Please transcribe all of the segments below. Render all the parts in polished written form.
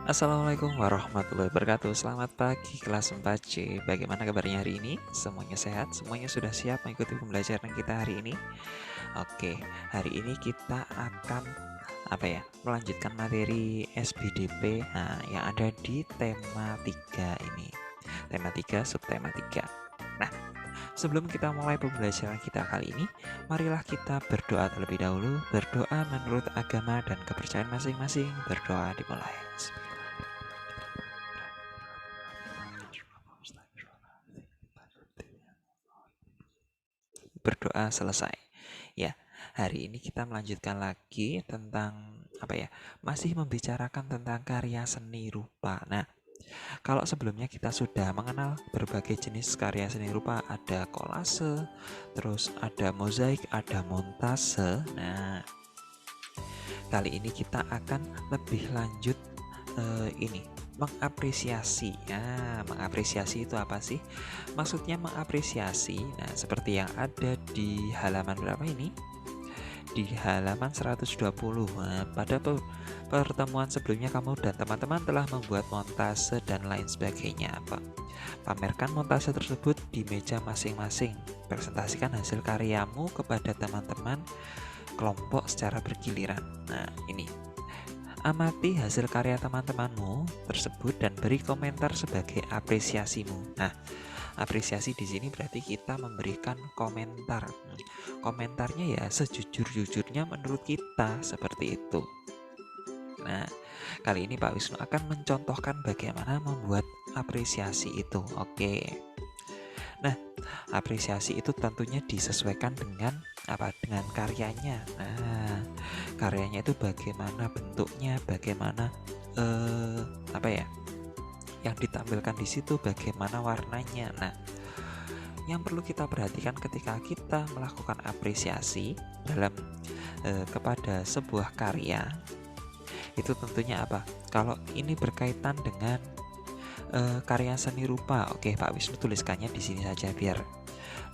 Assalamualaikum warahmatullahi wabarakatuh. Selamat pagi kelas 4C. Bagaimana kabarnya hari ini? Semuanya sehat? Semuanya sudah siap mengikuti pembelajaran kita hari ini? Oke, hari ini kita akan melanjutkan materi SBDP yang ada di tema 3 ini. Tema 3, subtema 3. Nah, sebelum kita mulai pembelajaran kita kali ini, marilah kita berdoa terlebih dahulu. Berdoa menurut agama dan kepercayaan masing-masing. Berdoa dimulai. Berdoa selesai. Ya, hari ini kita melanjutkan lagi tentang masih membicarakan tentang karya seni rupa. Nah, kalau sebelumnya kita sudah mengenal berbagai jenis karya seni rupa, ada kolase, terus ada mozaik, ada montase. Nah, kali ini kita akan lebih lanjut mengapresiasi. Mengapresiasi itu apa sih? Maksudnya mengapresiasi. Nah, seperti yang ada di halaman berapa ini? Di halaman 120. Nah, pada pertemuan sebelumnya kamu dan teman-teman telah membuat montase dan lain sebagainya. Pamerkan montase tersebut di meja masing-masing. Presentasikan hasil karyamu kepada teman-teman kelompok secara bergiliran. Nah, ini. Amati hasil karya teman-temanmu tersebut dan beri komentar sebagai apresiasimu. Nah, apresiasi di sini berarti kita memberikan komentar. Komentarnya ya sejujur-jujurnya menurut kita, seperti itu. Nah, kali ini Pak Wisnu akan mencontohkan bagaimana membuat apresiasi itu. Oke. Nah, apresiasi itu tentunya disesuaikan dengan dengan karyanya. Nah, karyanya itu bagaimana bentuknya, bagaimana yang ditampilkan di situ, bagaimana warnanya. Nah, yang perlu kita perhatikan ketika kita melakukan apresiasi dalam kepada sebuah karya, itu tentunya apa? Kalau ini berkaitan dengan karya seni rupa, oke Pak Wisnu tuliskannya di sini saja biar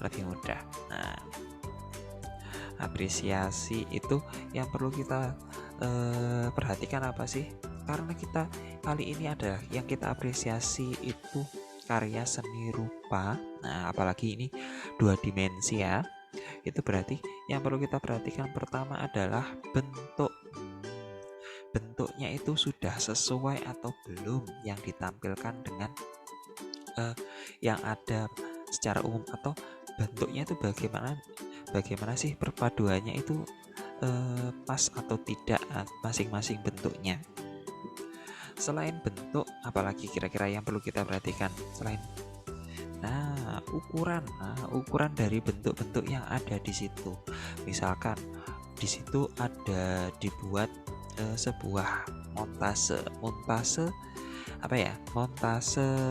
lebih mudah. Nah, apresiasi itu yang perlu kita perhatikan apa sih? Karena kita kali ini adalah yang kita apresiasi itu karya seni rupa. Nah, apalagi ini 2 dimensi ya. Itu berarti yang perlu kita perhatikan pertama adalah bentuk. Bentuknya itu sudah sesuai atau belum yang ditampilkan dengan yang ada secara umum, atau bentuknya itu bagaimana sih perpaduannya itu pas atau tidak masing-masing bentuknya. Selain bentuk, apalagi kira-kira yang perlu kita perhatikan selain ukuran dari bentuk-bentuk yang ada di situ. Misalkan di situ ada dibuat sebuah montase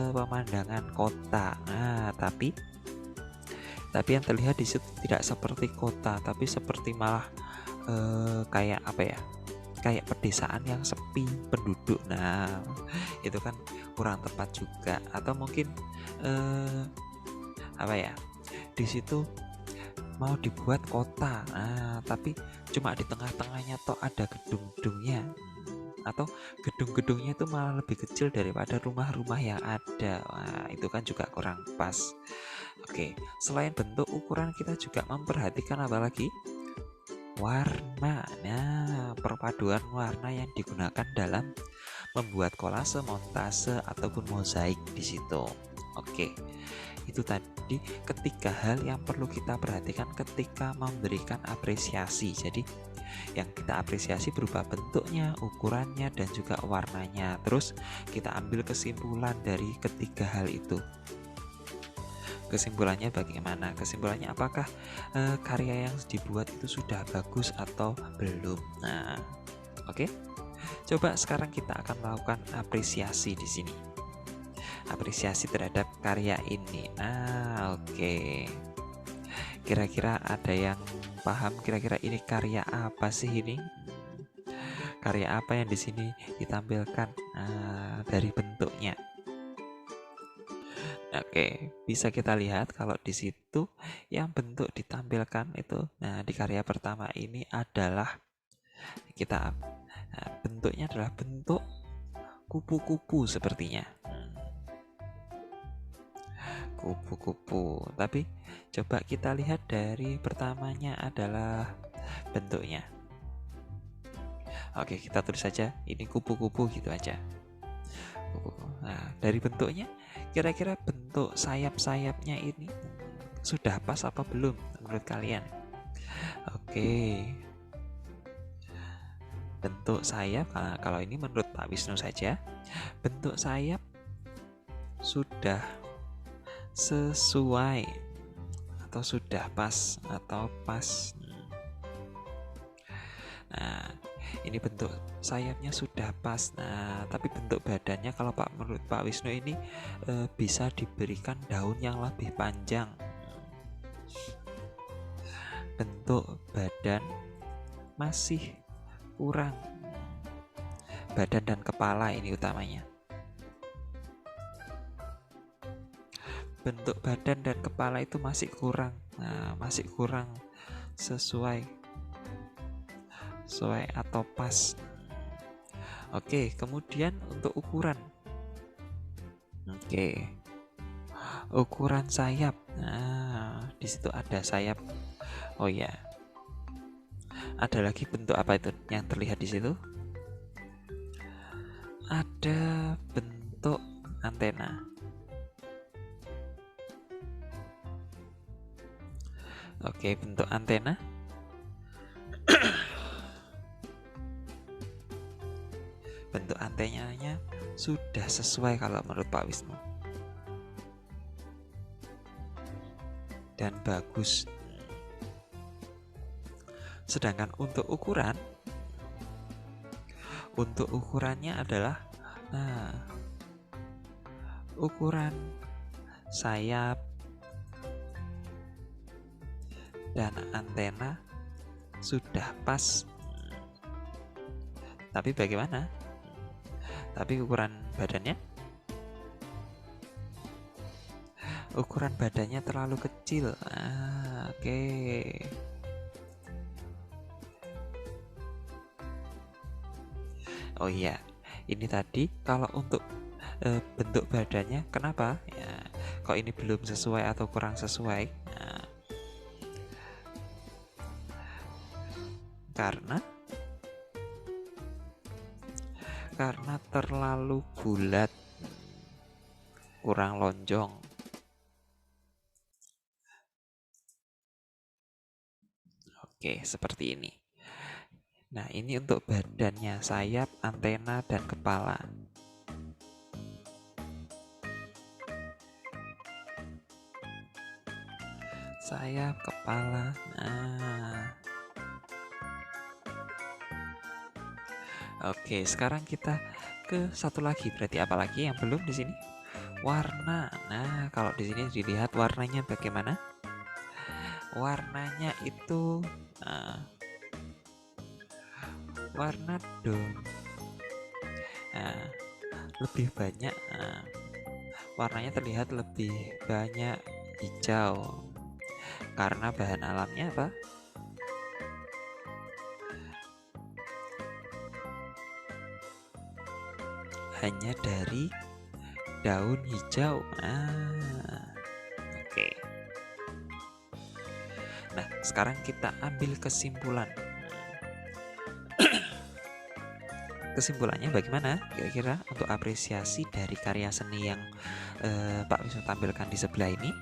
pemandangan kota. Nah, tapi yang terlihat di situ tidak seperti kota, tapi seperti malah kayak pedesaan yang sepi penduduk. Nah, itu kan kurang tepat juga. Atau mungkin di situ mau dibuat kota, tapi cuma di tengah-tengahnya toh ada gedung-gedungnya, atau gedung-gedungnya itu malah lebih kecil daripada rumah-rumah yang ada. Nah, itu kan juga kurang pas. Oke, selain bentuk, ukuran, kita juga memperhatikan apa lagi? Warna. Nah, perpaduan warna yang digunakan dalam membuat kolase, montase ataupun mozaik di situ. Oke. Itu tadi ketiga hal yang perlu kita perhatikan ketika memberikan apresiasi. Jadi yang kita apresiasi berupa bentuknya, ukurannya, dan juga warnanya. Terus kita ambil kesimpulan dari ketiga hal itu. Kesimpulannya bagaimana? Kesimpulannya apakah karya yang dibuat itu sudah bagus atau belum? Nah, oke. Coba sekarang kita akan melakukan apresiasi di sini. Apresiasi terhadap karya ini. Nah, oke. Kira-kira ada yang paham kira-kira ini karya apa sih ini? Karya apa yang di sini ditampilkan dari bentuknya? Oke, bisa kita lihat kalau di situ yang bentuk ditampilkan itu, di karya pertama ini adalah bentuknya adalah bentuk kupu-kupu sepertinya. Kupu-kupu. Tapi coba kita lihat dari pertamanya adalah bentuknya. Oke, kita tulis saja ini kupu-kupu gitu aja. Nah, dari bentuknya, kira-kira bentuk sayap-sayapnya ini sudah pas apa belum menurut kalian? Oke, bentuk sayap, kalau ini menurut Pak Wisnu saja, bentuk sayap sudah sesuai atau sudah pas atau pas. Nah, ini bentuk sayapnya sudah pas. Nah, tapi bentuk badannya kalau menurut Pak Wisnu ini bisa diberikan daun yang lebih panjang. Bentuk badan masih kurang. Badan dan kepala ini utamanya. Bentuk badan dan kepala itu masih kurang. Nah, masih kurang sesuai atau pas. Oke, kemudian untuk ukuran. Oke. Ukuran sayap. Nah, di situ ada sayap. Oh ya. Ada lagi bentuk apa itu yang terlihat di situ? Ada bentuk antena. Oke, bentuk antena. Bentuk antenanya sudah sesuai kalau menurut Pak Wisnu. Dan bagus. Sedangkan untuk ukurannya adalah ukuran sayap dan antena sudah pas. Tapi bagaimana? Tapi ukuran badannya? Ukuran badannya terlalu kecil. Oke. Oh iya, ini tadi kalau untuk bentuk badannya, kenapa? Ya, kok ini belum sesuai atau kurang sesuai? Nah, karena terlalu bulat, kurang lonjong. Oke, seperti ini. Nah, ini untuk badannya, sayap, antena, dan kepala. Sayap, kepala. Nah. Oke, sekarang kita ke satu lagi. Berarti apa lagi yang belum di sini? Warna. Nah, kalau di sini dilihat warnanya bagaimana? Warnanya itu warna lebih banyak. Warnanya terlihat lebih banyak hijau. Karena bahan alamnya apa? Hanya dari daun hijau. Oke. Nah, sekarang kita ambil kesimpulan. Kesimpulannya bagaimana kira-kira untuk apresiasi dari karya seni yang Pak Wisnu tampilkan di sebelah ini?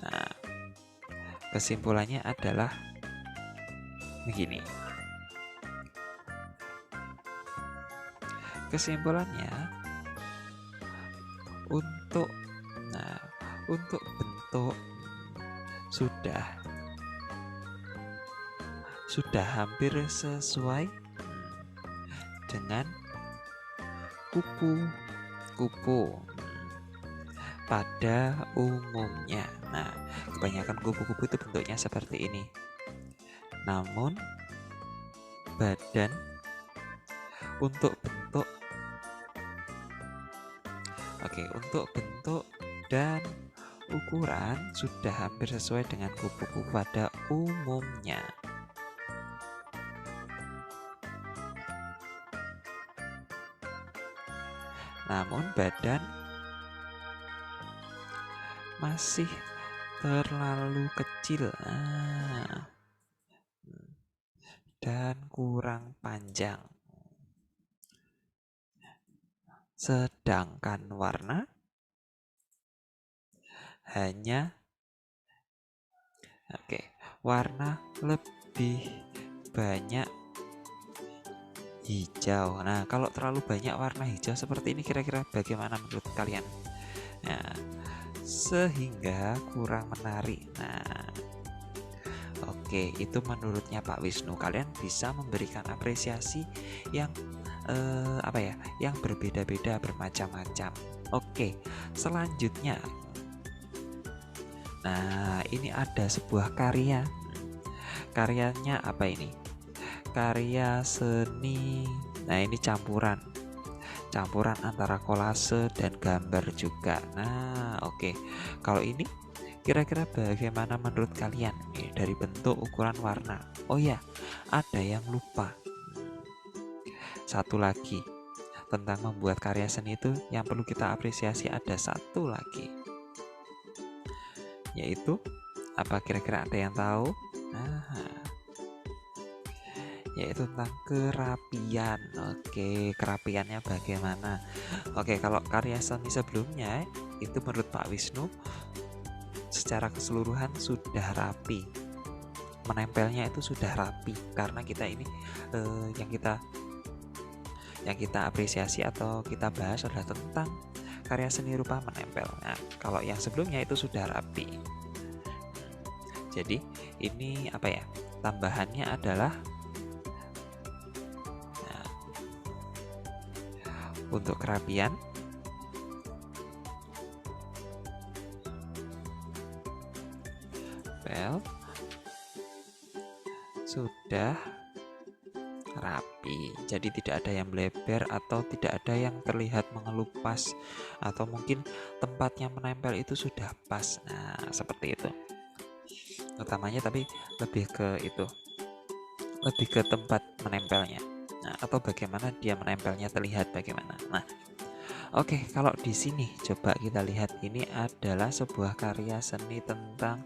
Nah, kesimpulannya adalah begini. Kesimpulannya untuk bentuk sudah hampir sesuai dengan kupu-kupu pada umumnya. Nah, kebanyakan kupu-kupu itu bentuknya seperti ini. Namun badan untuk bentuk dan ukuran sudah hampir sesuai dengan kupu-kupu pada umumnya. namun badan masih terlalu kecil dan kurang panjang. Sedangkan warna hanya warna lebih banyak hijau. Nah, kalau terlalu banyak warna hijau seperti ini kira-kira bagaimana menurut kalian? Nah, sehingga kurang menarik. Nah, itu menurutnya Pak Wisnu. Kalian bisa memberikan apresiasi yang yang berbeda-beda, bermacam-macam. Selanjutnya. Nah, ini ada sebuah karya. Karyanya apa ini? Karya seni. Nah, ini campuran antara kolase dan gambar juga. Nah, kalau ini kira-kira bagaimana menurut kalian dari bentuk, ukuran, warna? Oh ya, ada yang lupa. Satu lagi tentang membuat karya seni itu yang perlu kita apresiasi, ada satu lagi, yaitu apa? Kira-kira ada yang tahu? Yaitu tentang kerapian. Kerapiannya bagaimana? Kalau karya seni sebelumnya itu menurut Pak Wisnu secara keseluruhan sudah rapi, menempelnya itu sudah rapi, karena kita ini yang kita apresiasi atau kita bahas adalah tentang karya seni rupa menempel. Nah, kalau yang sebelumnya itu sudah rapi. Jadi ini tambahannya adalah untuk kerapian sudah rapi, jadi tidak ada yang melebar atau tidak ada yang terlihat mengelupas, atau mungkin tempatnya menempel itu sudah pas. Nah, seperti itu utamanya, tapi lebih ke tempat menempelnya. Nah, atau bagaimana dia menempelnya terlihat bagaimana. Nah, kalau di sini coba kita lihat, ini adalah sebuah karya seni tentang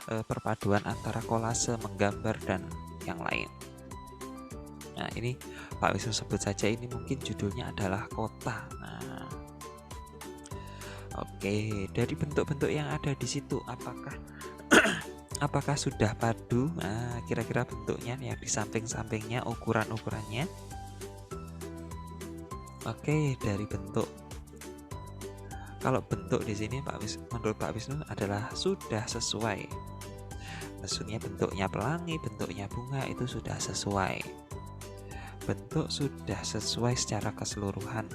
perpaduan antara kolase, menggambar, dan yang lain. Nah, ini Pak Wisnu sebut saja, ini mungkin judulnya adalah kota. Nah, dari bentuk-bentuk yang ada di situ, apakah sudah padu? Nah, kira-kira bentuknya yang di samping-sampingnya, ukuran-ukurannya. Dari bentuk. Kalau bentuk di sini menurut Pak Wisnu adalah sudah sesuai. Maksudnya bentuknya pelangi, bentuknya bunga, itu sudah sesuai. Bentuk sudah sesuai secara keseluruhan.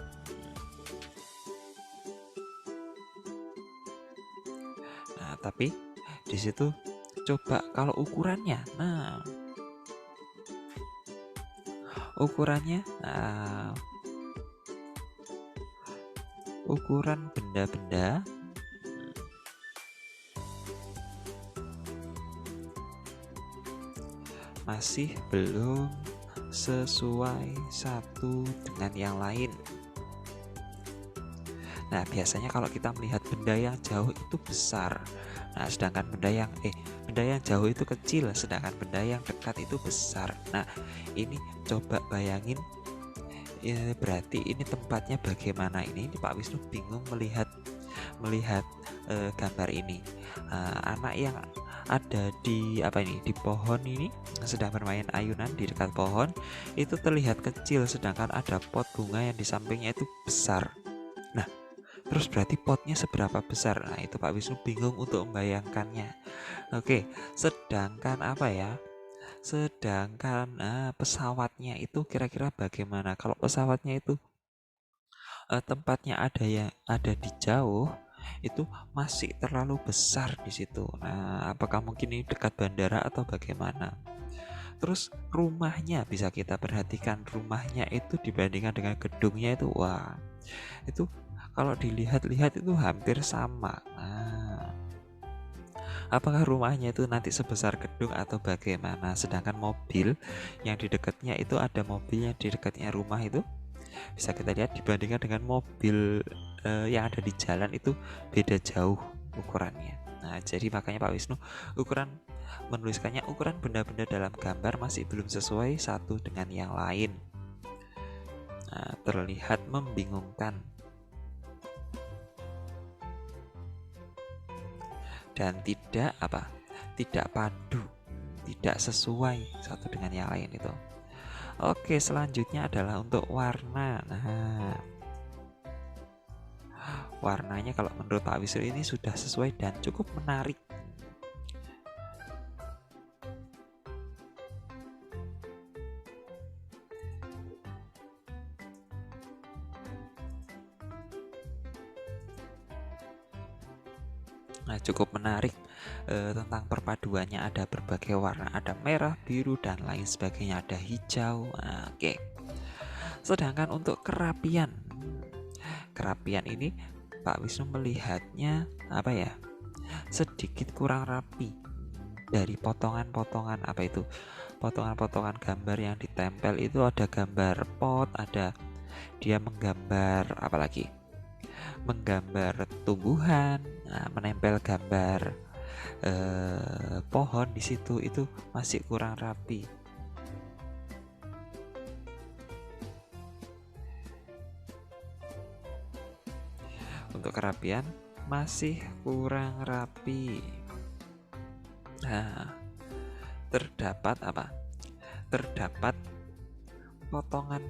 Nah, tapi di situ coba kalau ukurannya. Nah, ukurannya ukuran benda-benda masih belum sesuai satu dengan yang lain. Nah, biasanya kalau kita melihat benda yang jauh itu besar. Nah, sedangkan benda yang jauh itu kecil, sedangkan benda yang dekat itu besar. Nah, ini coba bayangin, berarti ini tempatnya bagaimana? Ini Pak Wisnu bingung melihat gambar ini. Anak yang ada di pohon ini sedang bermain ayunan di dekat pohon, itu terlihat kecil, sedangkan ada pot bunga yang di sampingnya itu besar. Nah, terus berarti potnya seberapa besar? Nah, itu Pak Wisnu bingung untuk membayangkannya. Sedangkan pesawatnya itu kira-kira bagaimana? Kalau pesawatnya itu tempatnya ada di jauh, itu masih terlalu besar di situ. Nah, apakah mungkin ini dekat bandara atau bagaimana? Terus rumahnya bisa kita perhatikan, rumahnya itu dibandingkan dengan gedungnya itu, wah, itu kalau dilihat-lihat itu hampir sama. Nah, apakah rumahnya itu nanti sebesar gedung atau bagaimana? Sedangkan mobil yang di dekatnya itu, ada mobil yang di dekatnya rumah itu Bisa kita lihat dibandingkan dengan mobil yang ada di jalan itu beda jauh ukurannya. Nah, jadi makanya Pak Wisnu menuliskannya ukuran benda-benda dalam gambar masih belum sesuai satu dengan yang lain. Nah, terlihat membingungkan dan tidak padu, tidak sesuai satu dengan yang lain itu. Oke, selanjutnya adalah untuk warna. Nah, warnanya kalau menurut Pak Wisnu ini sudah sesuai dan cukup menarik. Nah, cukup menarik tentang perpaduannya, ada berbagai warna, ada merah, biru, dan lain sebagainya, ada hijau. Nah, oke. Sedangkan untuk kerapian ini Pak Wisnu melihatnya sedikit kurang rapi dari potongan-potongan potongan-potongan gambar yang ditempel itu. Ada gambar pot, ada dia menggambar menggambar tumbuhan, menempel gambar pohon di situ, itu masih kurang rapi. Untuk kerapian masih kurang rapi. Nah, terdapat potongan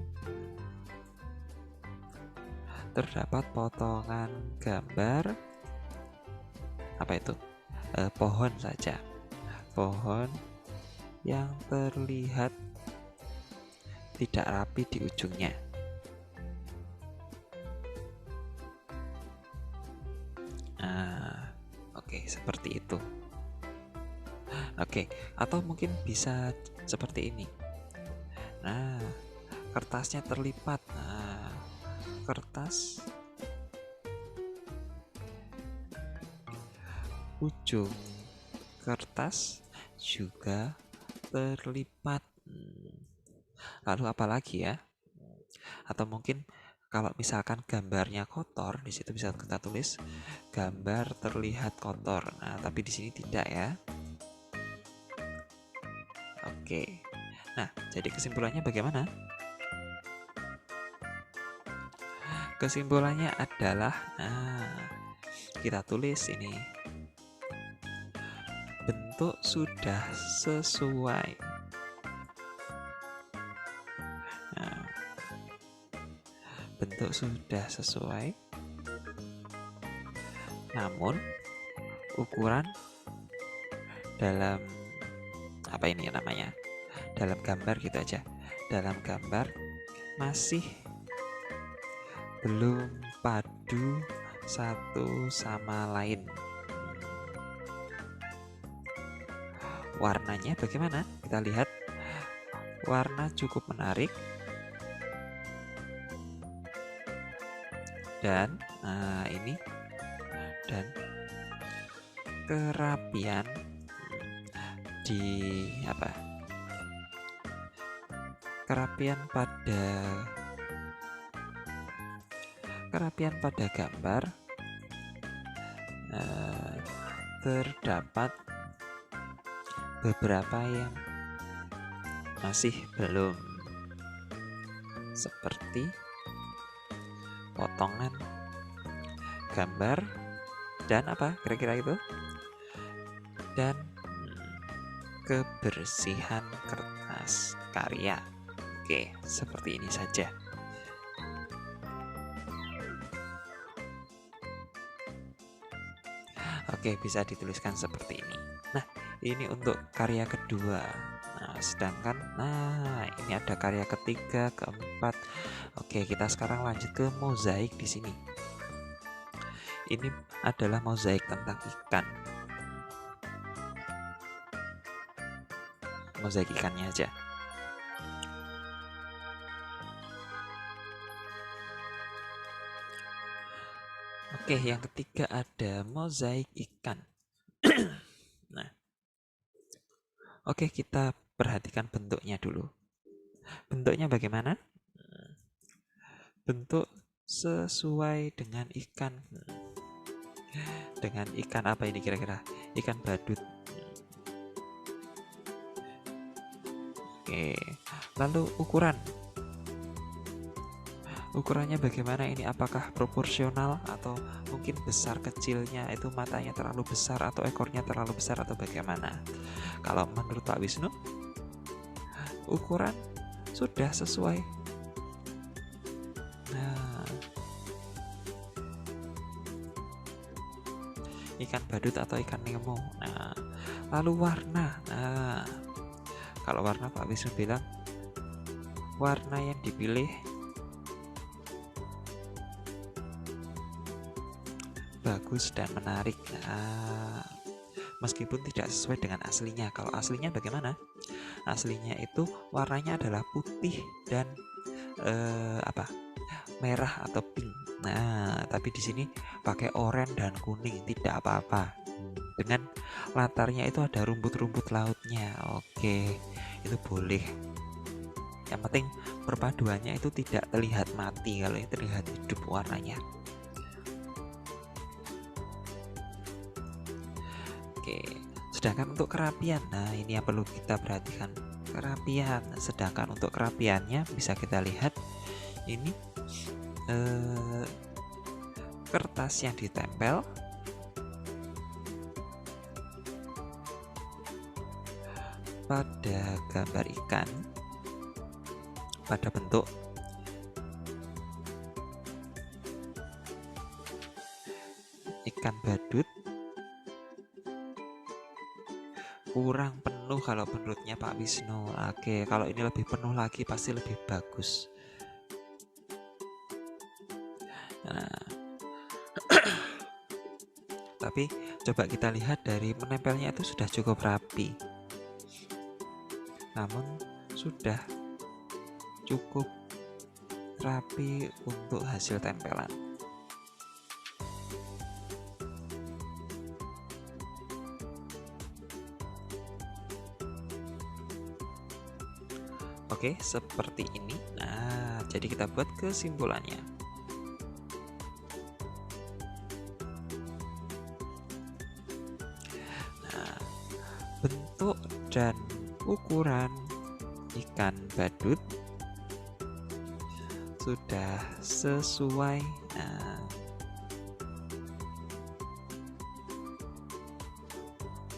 gambar pohon saja, pohon yang terlihat tidak rapi di ujungnya. Oke, seperti itu. Oke, atau mungkin bisa seperti ini. Nah, kertasnya terlipat. Nah, ujung kertas juga terlipat. Lalu apa lagi ya? Atau mungkin kalau misalkan gambarnya kotor, di situ bisa kita tulis gambar terlihat kotor. Nah, tapi di sini tidak ya. Oke. Nah, jadi kesimpulannya bagaimana? Kesimpulannya adalah kita tulis ini. Bentuk sudah sesuai. Bentuk sudah sesuai, namun ukuran dalam dalam gambar gitu aja, dalam gambar masih belum padu satu sama lain. Warnanya bagaimana? Kita lihat, warna cukup menarik dan dan kerapian pada gambar terdapat beberapa yang masih belum, seperti potongan gambar dan kira-kira itu, dan kebersihan kertas karya. Oke, seperti ini saja. Oke, bisa dituliskan seperti ini. Nah, ini untuk karya kedua. Nah, sedangkan ini ada karya ketiga, keempat. Oke, kita sekarang lanjut ke mozaik di sini. Ini adalah mozaik tentang ikan. Mozaik ikannya aja. Oke, yang ketiga ada mozaik ikan. Nah, oke, kita perhatikan bentuknya dulu. Bentuknya bagaimana? bentuk sesuai dengan ikan. Dengan ikan apa ini kira-kira? Ikan badut. Oke, lalu ukurannya bagaimana ini? Apakah proporsional atau mungkin besar kecilnya itu matanya terlalu besar atau ekornya terlalu besar atau bagaimana? Kalau menurut Pak Wisnu, ukuran sudah sesuai. Nah, ikan badut atau ikan nemo. Nah, lalu warna. Nah, kalau warna Pak Wisnu bilang warna yang dipilih bagus dan menarik. Nah, meskipun tidak sesuai dengan aslinya. Kalau aslinya bagaimana? Aslinya itu warnanya adalah putih dan merah atau pink. Nah, tapi di sini pakai oranye dan kuning, tidak apa-apa. Dengan latarnya itu ada rumput-rumput lautnya. Oke, itu boleh. Yang penting perpaduannya itu tidak terlihat mati, kalau ini terlihat hidup warnanya. Oke, sedangkan untuk kerapian, nah ini yang perlu kita perhatikan, kerapian. Sedangkan untuk kerapiannya bisa kita lihat ini kertas yang ditempel pada gambar ikan pada bentuk ikan badut kurang penuh kalau menurutnya Pak Wisnu. Oke, kalau ini lebih penuh lagi pasti lebih bagus. Nah, tapi coba kita lihat dari menempelnya itu sudah cukup rapi, namun sudah cukup rapi untuk hasil tempelan. Oke, seperti ini. Nah, jadi kita buat kesimpulannya. Nah, bentuk dan ukuran ikan badut sudah sesuai. Nah,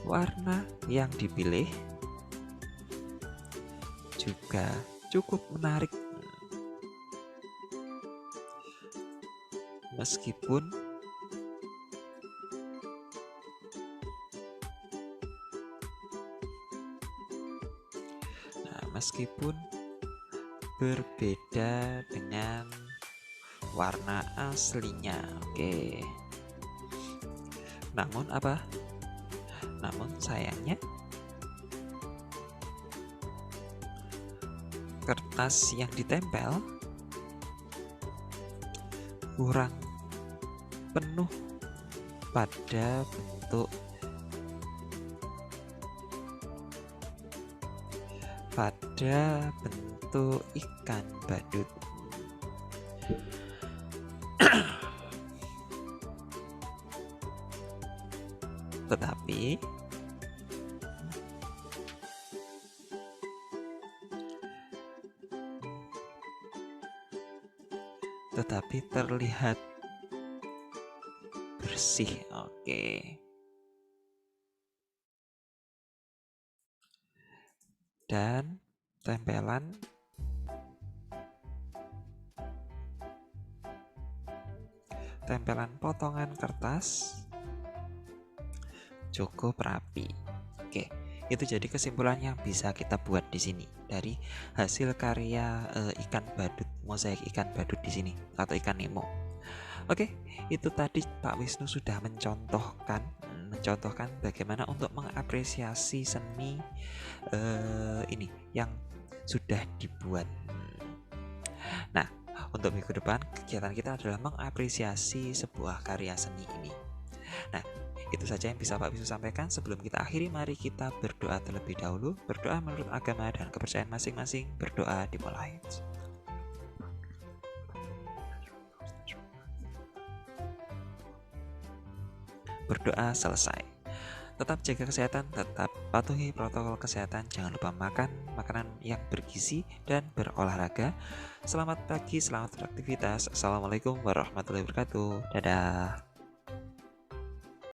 warna yang dipilih juga cukup menarik, meskipun berbeda dengan warna aslinya. Oke, namun sayangnya kertas yang ditempel kurang penuh pada bentuk ikan badut. Tetapi terlihat bersih. Oke. Dan tempelan potongan kertas cukup rapi. Oke, itu jadi kesimpulan yang bisa kita buat di sini dari hasil karya ikan badut, mosaik ikan badut di sini atau ikan nemo. Oke, itu tadi Pak Wisnu sudah mencontohkan bagaimana untuk mengapresiasi seni ini yang sudah dibuat. Nah, untuk minggu depan kegiatan kita adalah mengapresiasi sebuah karya seni ini. Nah, itu saja yang bisa Pak Wisnu sampaikan. Sebelum kita akhiri, mari kita berdoa terlebih dahulu. Berdoa menurut agama dan kepercayaan masing-masing. Berdoa dimulai. berdoa, selesai. Tetap jaga kesehatan, tetap patuhi protokol kesehatan, jangan lupa makan makanan yang bergizi dan berolahraga. Selamat pagi, selamat beraktivitas. Assalamualaikum warahmatullahi wabarakatuh. Dadah.